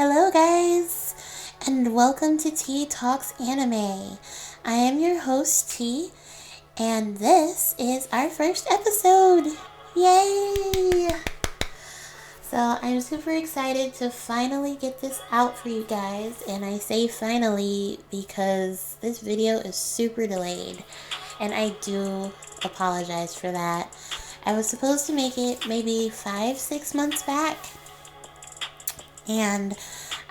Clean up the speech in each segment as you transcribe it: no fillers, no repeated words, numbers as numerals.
Hello guys, and welcome to T Talks Anime. I am your host T, and this is our first episode. Yay! So I'm super excited to finally get this out for you guys, and I say finally because this video is super delayed, and I do apologize for that. I was supposed to make it maybe 5-6 months back, and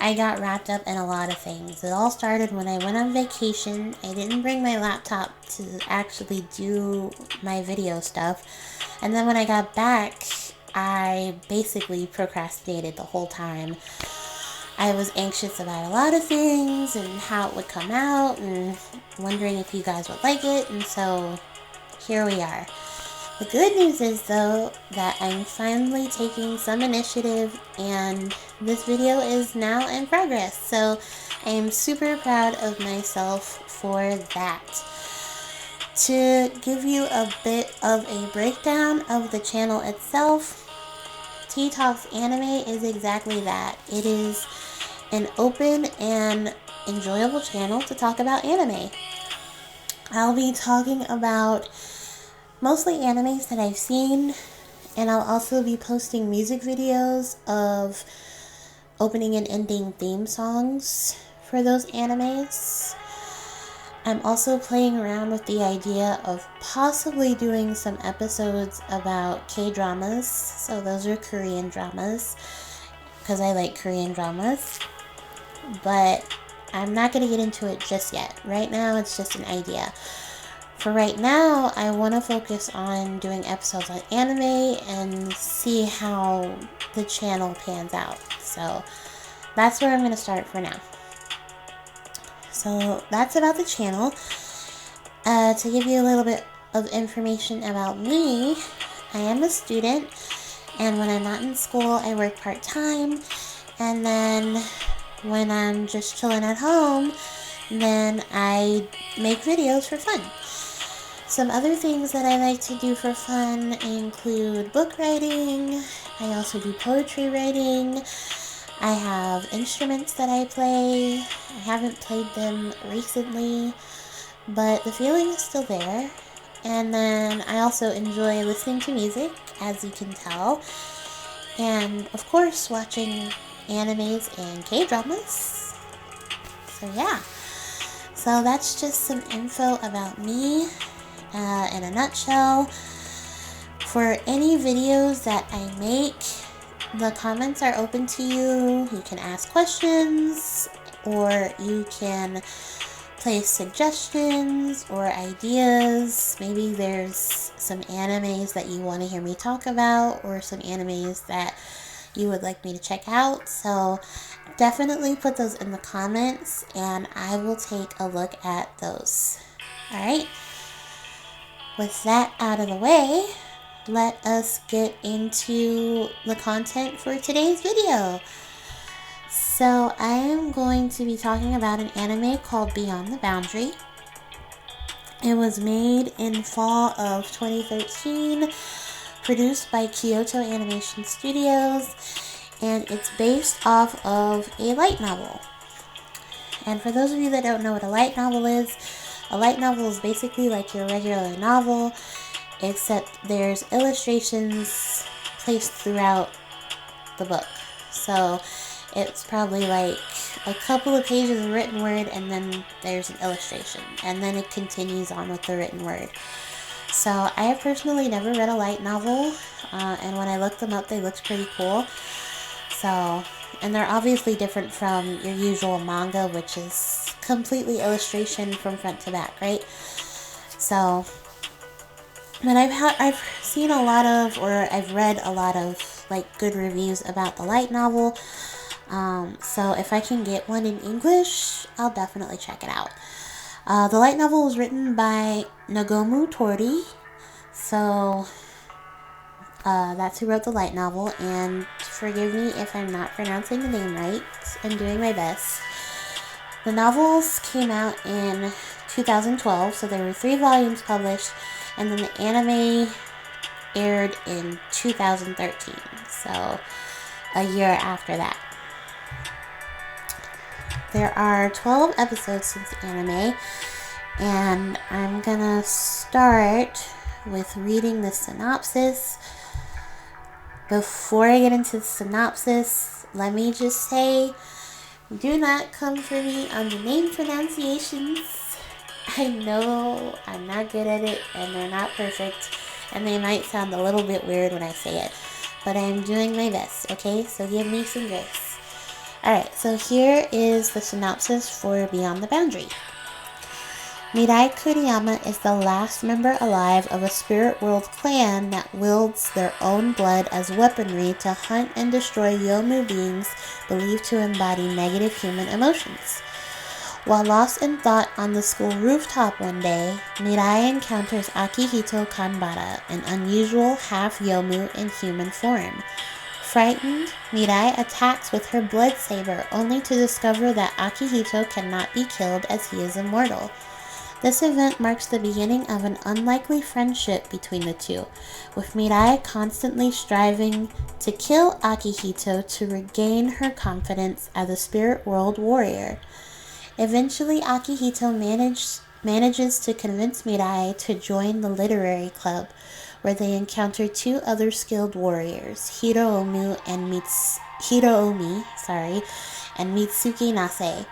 I got wrapped up in a lot of things. It all started when I went on vacation. I didn't bring my laptop to actually do my video stuff. And then when I got back, I basically procrastinated the whole time. I was anxious about a lot of things and how it would come out and wondering if you guys would like it. And so here we are. The good news is, though, that I'm finally taking some initiative and this video is now in progress. So I am super proud of myself for that. To give you a bit of a breakdown of the channel itself, T Talks Anime is exactly that. It is an open and enjoyable channel to talk about anime. I'll be talking about mostly animes that I've seen, and I'll also be posting music videos of opening and ending theme songs for those animes. I'm also playing around with the idea of possibly doing some episodes about K-dramas, so those are Korean dramas, because I like Korean dramas, but I'm not going to get into it just yet. Right now it's just an idea. For right now, I want to focus on doing episodes on anime and see how the channel pans out. So that's where I'm going to start for now. So that's about the channel. To give you a little bit of information about me, I am a student, and when I'm not in school, I work part-time, and then when I'm just chilling at home, then I make videos for fun. Some other things that I like to do for fun include book writing. I also do poetry writing. I have instruments that I play. I haven't played them recently, but the feeling is still there. And then I also enjoy listening to music, as you can tell. And of course, watching animes and K-dramas. So yeah. So that's just some info about me. In a nutshell. For any videos that I make, the comments are open to you. You can ask questions, or you can place suggestions or ideas. Maybe there's some animes that you want to hear me talk about, or some animes that you would like me to check out. So definitely put those in the comments and I will take a look at those. Alright? With that out of the way, let us get into the content for today's video. So I am going to be talking about an anime called Beyond the Boundary. It was made in fall of 2013, produced by Kyoto Animation Studios, and it's based off of a light novel. And for those of you that don't know what a light novel is, a light novel is basically like your regular novel, except there's illustrations placed throughout the book. So it's probably like a couple of pages of written word, and then there's an illustration, and then it continues on with the written word. So I have personally never read a light novel, and when I looked them up, they looked pretty cool. So, and they're obviously different from your usual manga, which is completely illustration from front to back, right? So, but I've seen a lot of, or I've read a lot of like good reviews about the light novel. So if I can get one in English, I'll definitely check it out. The light novel was written by Nagomu Torii. So that's who wrote the light novel, and forgive me if I'm not pronouncing the name right. I'm doing my best. The novels came out in 2012, so there were 3 volumes published, and then the anime aired in 2013, so a year after that. There are 12 episodes to the anime, and I'm gonna start with reading the synopsis. Before I get into the synopsis, let me just say, do not come for me on the name pronunciations. I know I'm not good at it, and they're not perfect, and they might sound a little bit weird when I say it, but I'm doing my best, okay? So give me some grace. Alright, so here is the synopsis for Beyond the Boundary. Mirai Kuriyama is the last member alive of a spirit world clan that wields their own blood as weaponry to hunt and destroy Yomu beings believed to embody negative human emotions. While lost in thought on the school rooftop one day, Mirai encounters Akihito Kanbara, an unusual half-Yomu in human form. Frightened, Mirai attacks with her blood saber only to discover that Akihito cannot be killed as he is immortal. This event marks the beginning of an unlikely friendship between the two, with Mirai constantly striving to kill Akihito to regain her confidence as a spirit world warrior. Eventually, Akihito manages to convince Mirai to join the literary club, where they encounter two other skilled warriors, Hiroomi and Mitsuki Nase.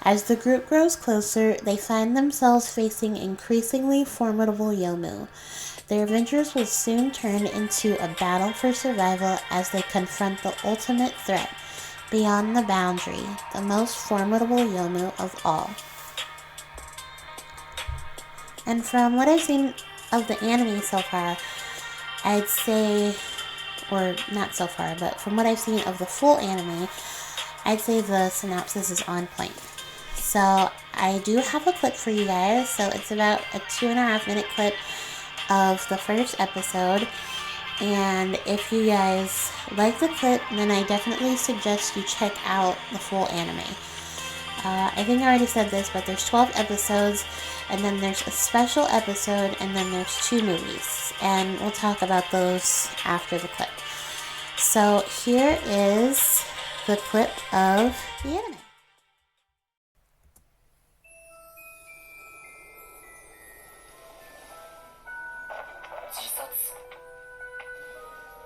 As the group grows closer, they find themselves facing increasingly formidable Yomu. Their adventures will soon turn into a battle for survival as they confront the ultimate threat, Beyond the Boundary, the most formidable Yomu of all. And from what I've seen of the anime so far, I'd say, or not so far, but from what I've seen of the full anime, I'd say the synopsis is on point. So I do have a clip for you guys. So it's about a 2.5-minute clip of the first episode. And if you guys like the clip, then I definitely suggest you check out the full anime. I think I already said this, but there's 12 episodes, and then there's a special episode, and then there's 2 movies. And we'll talk about those after the clip. So here is the clip of the anime.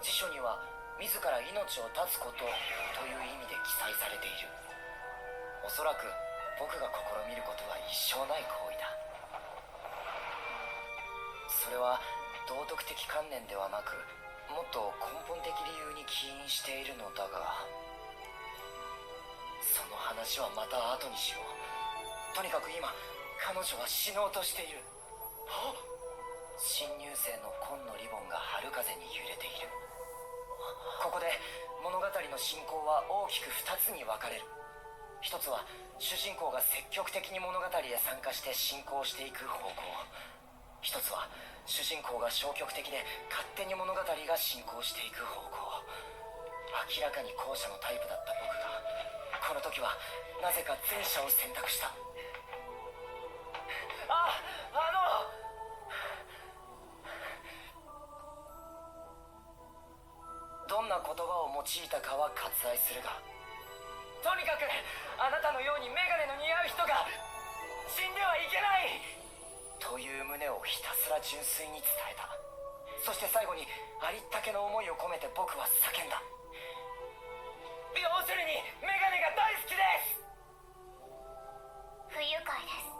辞書には自ら命を絶つことという意味で記載されている。おそらく僕が試みることは一生ない行為だ。それは道徳的観念ではなく、もっと根本的理由に起因しているのだが、その話はまた後にしよう。とにかく今彼女は死のうとしている。新入生の紺のリボンが春風に揺れている。ここで物語の進行は大きく2つに分かれる。一つは主人公が積極的に物語へ参加して進行していく方向。一つは主人公が消極的で勝手に物語が進行していく方向。明らかに後者のタイプだった僕がこの時はなぜか前者を選択した。どんな言葉を用いたかは割愛するが、とにかくあなたのようにメガネの似合う人が死んではいけないという旨をひたすら純粋に伝えた。そして最後にありったけの思いを込めて僕は叫んだ。要するにメガネが大好きです。不愉快です。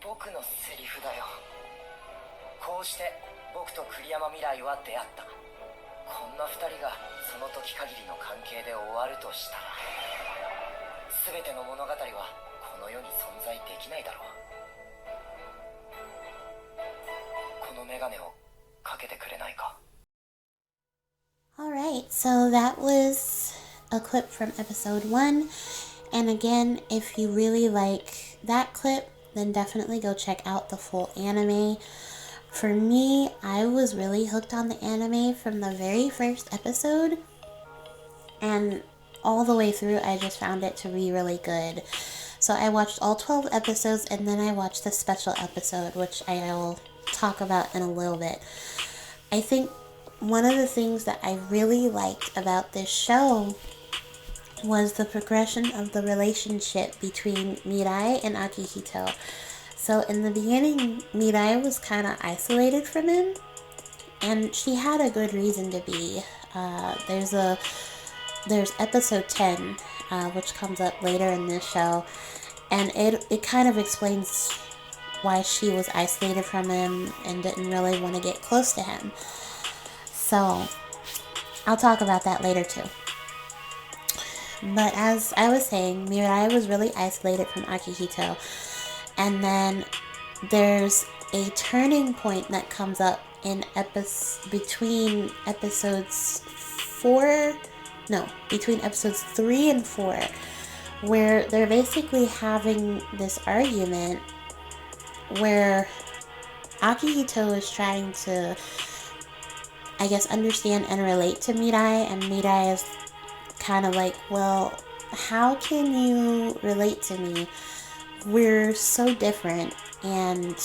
僕のセリフだよ。こうして僕と栗山未来は出会った。こんな2人がその時限りの関係で終わるとしたら、全ての物語はこの世に存在できないだろう。メガネをかけてくれないか。 Alright, so that was a clip from episode 1. And again, if you really like that clip, then definitely go check out the full anime. For me, I was really hooked on the anime from the very first episode. And all the way through, I just found it to be really good. So I watched all 12 episodes, and then I watched the special episode, which I'll talk about in a little bit. I think one of the things that I really liked about this show was the progression of the relationship between Mirai and Akihito. So in the beginning, Mirai was kind of isolated from him, and she had a good reason to be. There's episode 10, which comes up later in this show, and it kind of explains why she was isolated from him and didn't really want to get close to him. So I'll talk about that later too. But as I was saying, Mirai was really isolated from Akihito. And then there's a turning point that comes up in between episodes 3 and 4, where they're basically having this argument where Akihito is trying to, I guess, understand and relate to Mirai, and Mirai is kind of like, well, how can you relate to me? We're so different, and,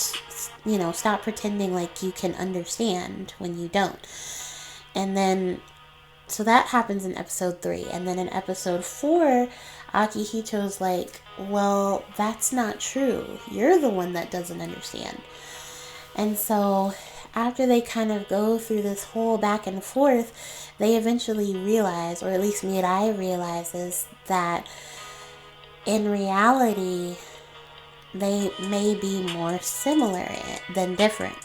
you know, stop pretending like you can understand when you don't. And then, so that happens in episode 3, and then in episode 4, Akihito's like, well, that's not true. You're the one that doesn't understand. And so after they kind of go through this whole back and forth, they eventually realize, or at least Mirai realizes, that in reality, they may be more similar than different.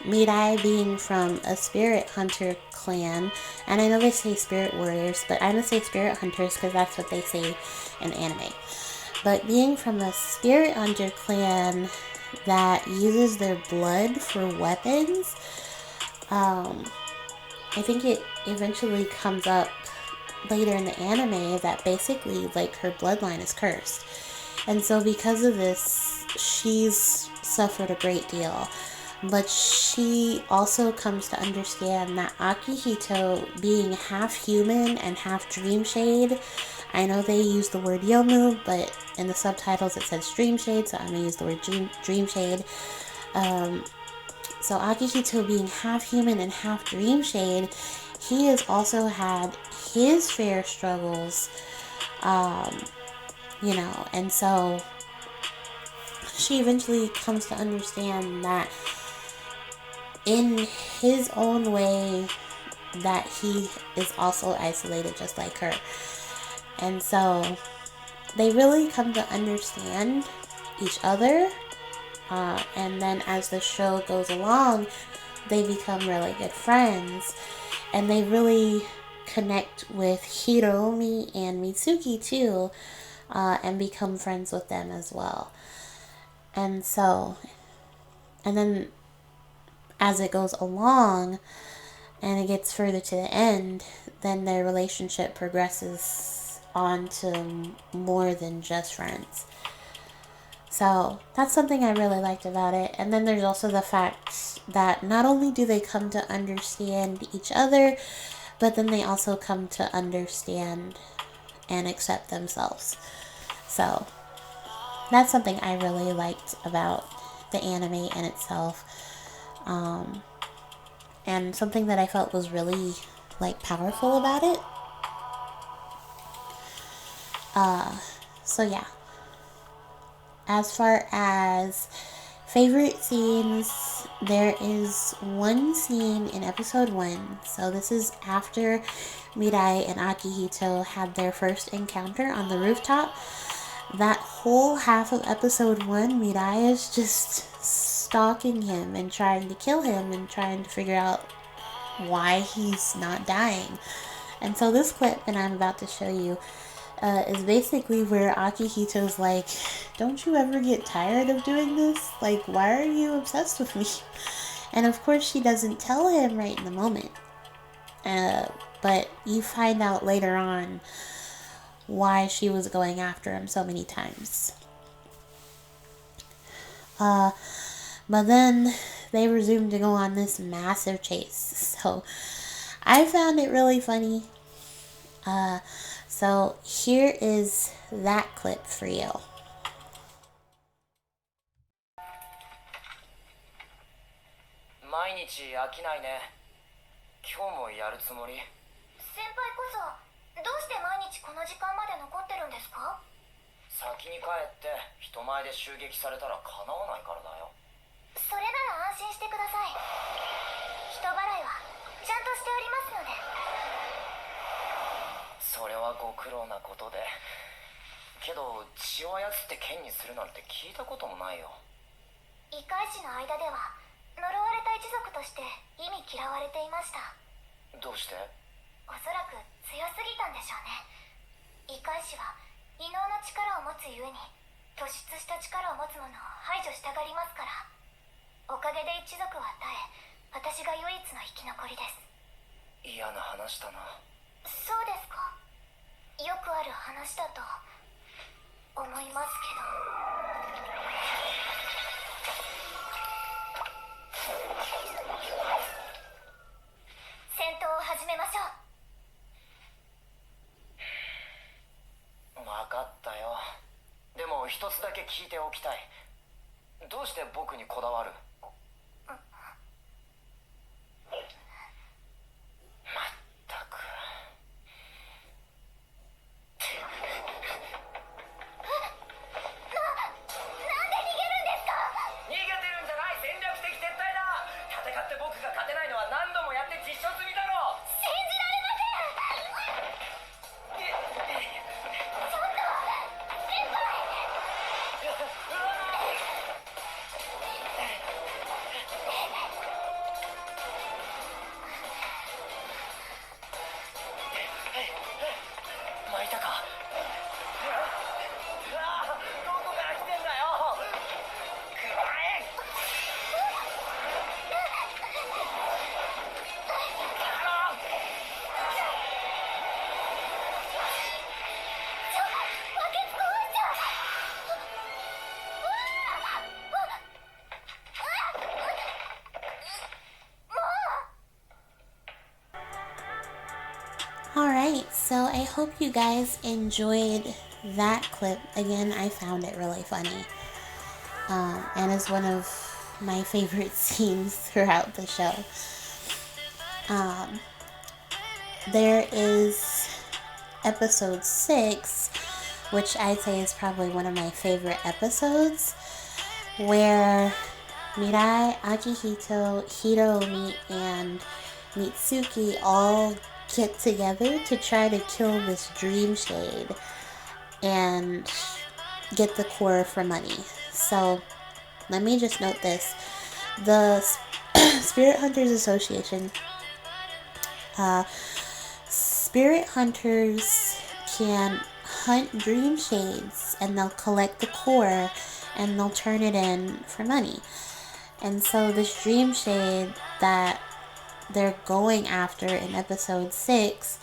Mirai being from a spirit hunter clan, and I know they say spirit warriors, but I'm going to say spirit hunters because that's what they say in anime. But being from a spirit hunter clan that uses their blood for weapons, I think it eventually comes up later in the anime that basically, like, her bloodline is cursed. And so because of this, she's suffered a great deal. But she also comes to understand that Akihito, being half human and half dream shade, I know they use the word Yomu, but in the subtitles it says dream shade, so I'm going to use the word dream shade. So Akihito being half human and half dream shade, he has also had his fair struggles, you know, and so she eventually comes to understand that in his own way that he is also isolated just like her. And so they really come to understand each other, and then as the show goes along, they become really good friends, and they really connect with Hiromi and Mitsuki too, and become friends with them as well. And so, and then as it goes along and it gets further to the end, then their relationship progresses on to more than just friends. So that's something I really liked about it. And then there's also the fact that not only do they come to understand each other, but then they also come to understand and accept themselves. So that's something I really liked about the anime in itself. And something that I felt was really, like, powerful about it. So yeah. As far as favorite scenes, there is one scene in episode 1. So this is after Mirai and Akihito had their first encounter on the rooftop. That whole half of episode 1, Mirai is just stalking him and trying to kill him and trying to figure out why he's not dying. And so this clip that I'm about to show you is basically where Akihito's like, don't you ever get tired of doing this? Like, why are you obsessed with me? And of course she doesn't tell him right in the moment. But you find out later on why she was going after him so many times. But then they resumed to go on this massive chase. So I found it really funny. So here is that clip for you. 毎日飽きないね。今日もやるつもり？先輩こそどうして毎日この時間まで残ってるんですか？先に帰って人前で襲撃されたら叶わないからだよ。それなら安心してください。人払いはちゃんとしておりますので。それはご苦労なことで。けど血を操って剣にするなんて聞いたこともないよ。異界師の間では呪われた一族として忌み嫌われていました。どうして？おそらく強すぎたんでしょうね。異界師は異能の力を持つゆえに突出した力を持つ者を排除したがりますから。おかげで一族は耐え、私が唯一の生き残りです。嫌な話だな。そうですか。よくある話だと思いますけど。戦闘を始めましょう。分かったよ。でも一つだけ聞いておきたい。どうして僕にこだわる？まったく。なんで逃げるんですか？逃げてるんじゃない。戦略的撤退だ。戦って僕が勝てないのは何度もやって実証済みだろう。信じられません。ちょっと先輩。巻いたか。どこから来てんだよ。くらえ。バケツ壊しちゃう。Alright, so I hope you guys enjoyed that clip. Again, I found it really funny. And it's one of my favorite scenes throughout the show. There is episode 6, which I'd say is probably one of my favorite episodes, where Mirai, Akihito, Hiromi, and Mitsuki all get together to try to kill this dream shade and get the core for money. So let me just note this. The Spirit Hunters Association, spirit hunters can hunt dream shades and they'll collect the core and they'll turn it in for money. And so this dream shade that they're going after in episode 6,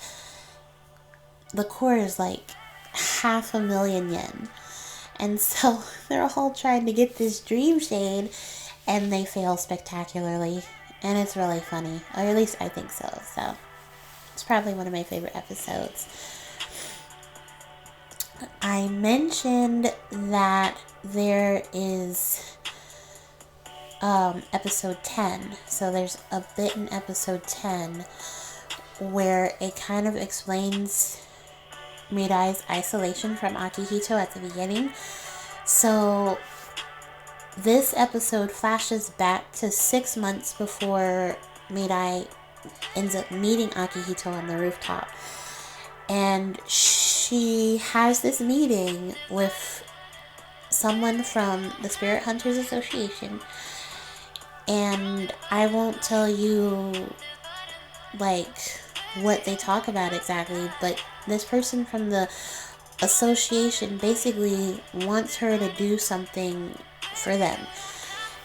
the core is like 500,000 yen. And so they're all trying to get this dream shade and they fail spectacularly. And it's really funny. Or at least I think so. So it's probably one of my favorite episodes. I mentioned that there is episode 10. So there's a bit in episode 10 where it kind of explains Mirai's isolation from Akihito at the beginning. So this episode flashes back to 6 months before Mirai ends up meeting Akihito on the rooftop. And she has this meeting with someone from the Spirit Hunters Association. And I won't tell you like what they talk about exactly, but this person from the association basically wants her to do something for them.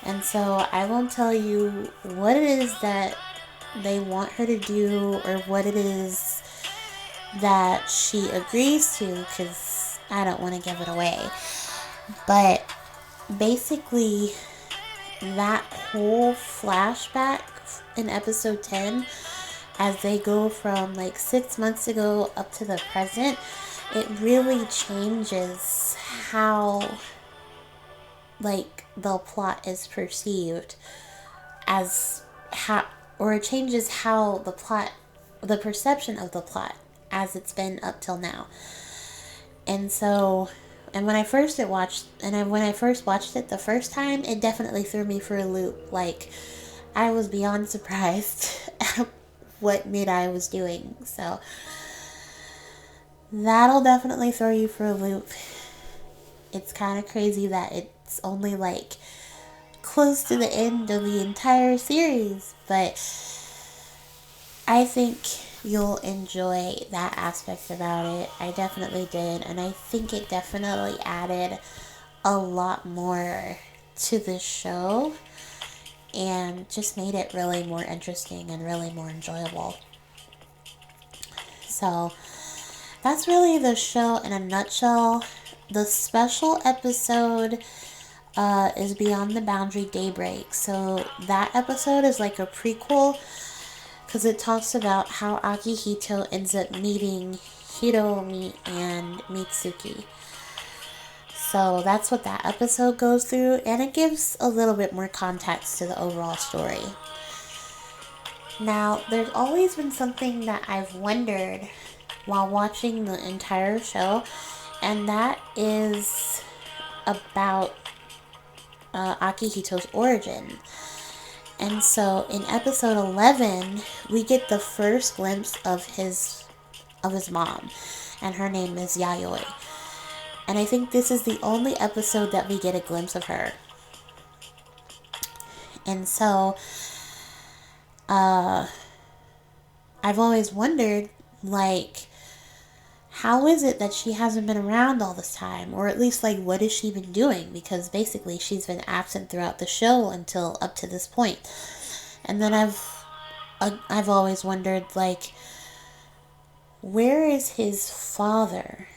And so I won't tell you what it is that they want her to do or what it is that she agrees to, because I don't want to give it away. But basically, that whole flashback in episode 10, as they go from like 6 months ago up to the present, it really changes how like the plot is perceived, as how, or it changes how the perception of the plot as it's been up till now. And so, and when I first watched it the first time, it definitely threw me for a loop. Like, I was beyond surprised at what Midai was doing. So that'll definitely throw you for a loop. It's kind of crazy that it's only like close to the end of the entire series, but I think you'll enjoy that aspect about it. I definitely did, and I think it definitely added a lot more to the show and just made it really more interesting and really more enjoyable. So that's really the show in a nutshell. The special episode is Beyond the Boundary Daybreak. So that episode is like a prequel, because it talks about how Akihito ends up meeting Hiromi and Mitsuki. So that's what that episode goes through, and it gives a little bit more context to the overall story. Now, there's always been something that I've wondered while watching the entire show, and that is about Akihito's origin. And so in episode 11, we get the first glimpse of his mom, and her name is Yayoi. And I think this is the only episode that we get a glimpse of her. And so I've always wondered, like, how is it that she hasn't been around all this time? Or at least, like, what has she been doing? Because basically she's been absent throughout the show until up to this point. And then I've always wondered, like, where is his father?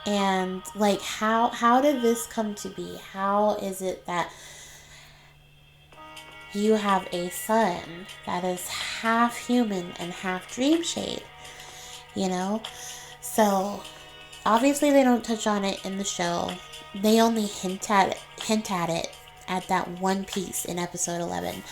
And, like, how did this come to be? How is it that you have a son that is half human and half dream shade? You know? So, obviously they don't touch on it in the show. They only hint at it at that one piece in episode 11.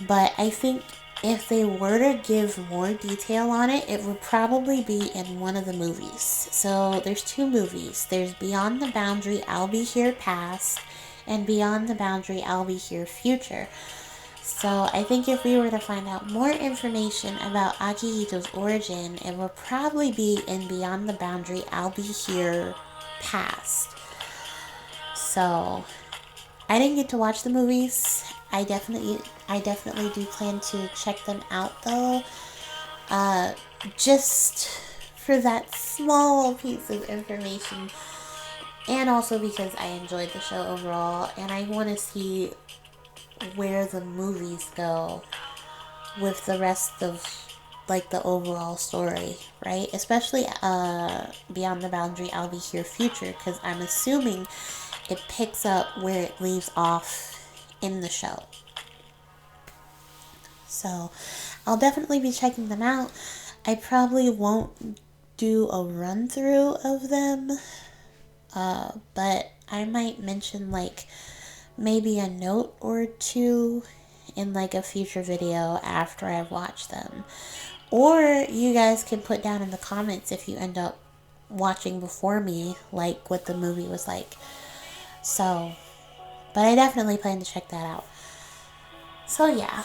But I think if they were to give more detail on it, it would probably be in one of the movies. So there's two movies. There's Beyond the Boundary, I'll Be Here Past, and Beyond the Boundary, I'll Be Here Future. So I think if we were to find out more information about Akihito's origin, it would probably be in Beyond the Boundary, I'll Be Here Past. So I didn't get to watch the movies. I definitely do plan to check them out though. Just for that small piece of information. And also because I enjoyed the show overall, and I want to see where the movies go with the rest of, like, the overall story, right? Especially Beyond the Boundary, I'll Be Here Future, because I'm assuming it picks up where it leaves off in the show. So I'll definitely be checking them out. I probably won't do a run through of them, but I might mention, like, maybe a note or two in, like, a future video after I've watched them. Or you guys can put down in the comments if you end up watching before me, like, what the movie was like. So, but I definitely plan to check that out. So yeah,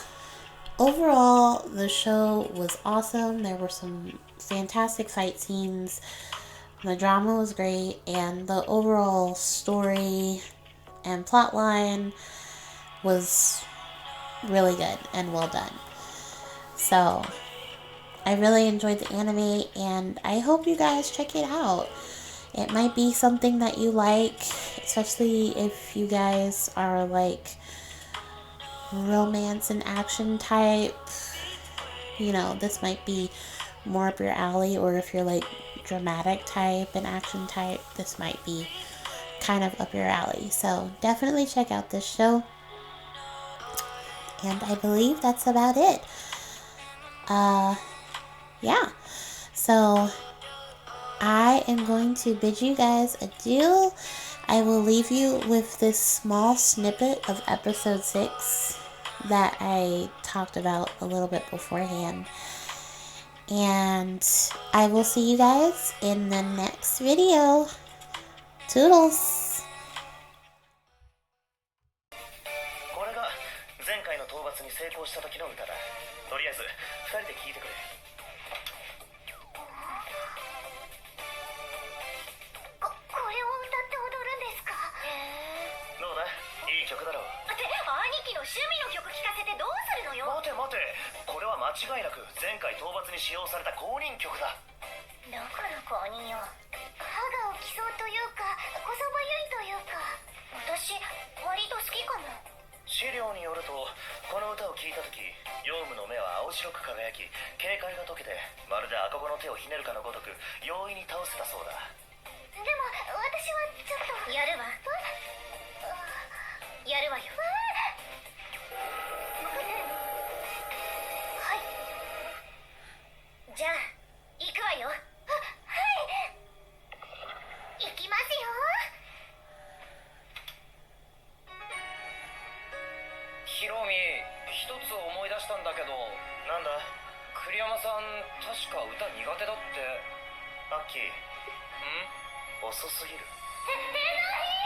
overall the show was awesome. There were some fantastic fight scenes. The drama was great, and the overall story and plotline was really good and well done. So I really enjoyed the anime, and I hope you guys check it out. It might be something that you like, especially if you guys are like romance and action type. You know, this might be more up your alley, or if you're like dramatic type and action type, this might be kind of up your alley. So definitely check out this show. And I believe that's about it. Yeah. So I am going to bid you guys adieu. I will leave you with this small snippet of episode 6 that I talked about a little bit beforehand. And I will see you guys in the next video. Toodles! これが前回の討伐に成功した時の歌だ。とりあえず2人で聴いてくれ。これを歌って踊るんですか？どうだ、いい曲だろう。って兄貴の趣味の曲聴かせてどうするのよ。待て待て、これは間違いなく前回討伐に使用された公認曲だ。だから公認よ。歯が浮きそうというか、こそばゆいというか、私割と好きかも。資料によると、この歌を聴いた時、ヨウムの目は青白く輝き、警戒が解けてまるで赤子の手をひねるかのごとく容易に倒せたそうだ。でも私はちょっとやるわ。やるわよ。はい。じゃあ行くわよ。はい。行きますよ。ヒロミ、一つ思い出したんだけど。なんだ？栗山さん、確か歌苦手だって。アッキー、遅すぎる。え、ない